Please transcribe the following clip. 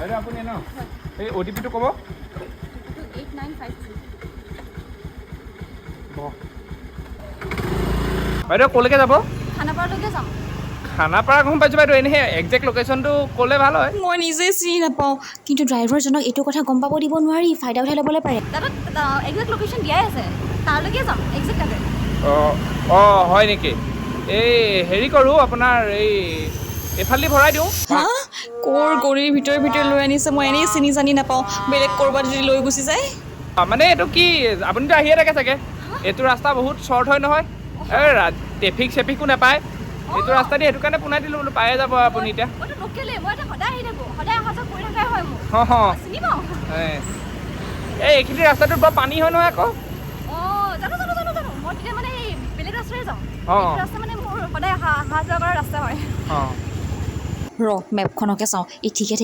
বাইদেউ আপুনি ন এই অ' টি পিটো ক'ব 8953 বাইদেউ ক'লৈকে যাব খানাপাৰালৈকে যাম খানাপাৰা গম পাইছোঁ বাইদেউ এনেই একজেক্ট লোকেশ্যনটো ক'লে ভাল হয় মই নিজে চিনি নাপাওঁ কিন্তু ড্ৰাইভাৰজনক এইটো কথা গম পাব দিব নোৱাৰি ফাইদা উঠাই ল'বলৈ পাৰে দাদা একজেক্ট লোকেশ্যন দিয়াই আছে তালৈকে যাম একজেক্ট তাতে অঁ হয় নেকি এই হেৰি কৰোঁ আপোনাৰ এই এইফালেদি ভৰাই দিওঁ হা ক'ৰ গলিৰ ভিতৰে লৈ আনিছে মই এনেই চিনি জানি নাপাওঁ বেলেগ ক'ৰবাত যদি লৈ গুচি যায় মানে এইটো কি আপুনিতো আহিয়ে থাকে চাগে এইটো ৰাস্তা বহুত শ্বৰ্ট হয় নহয় এই ট্ৰেফিক চেফিকো নাপায় এইটো ৰাস্তা দি সেইটো কাৰণে পোনাই দিলোঁ বোলো পায়ে যাব আপুনি এতিয়া মইতো লোকেলে মই এটা সদায় আহি থাকোঁ সদায় অহা যোৱা কৰি থকাই হয় মোক চিনি পাওঁ এইখিনি ৰাস্তাটোত বৰ পানী হয় নহয় আকৌ জানো মই তেতিয়া মানে এই বেলেগ ৰাস্তাৰে যাওঁ অঁ এইটো ৰাস্তা মানে মোৰ সদায় অহা যোৱা কৰা ৰাস্তা হয় ৰ মেপখনকে চাওঁ এই ঠিকে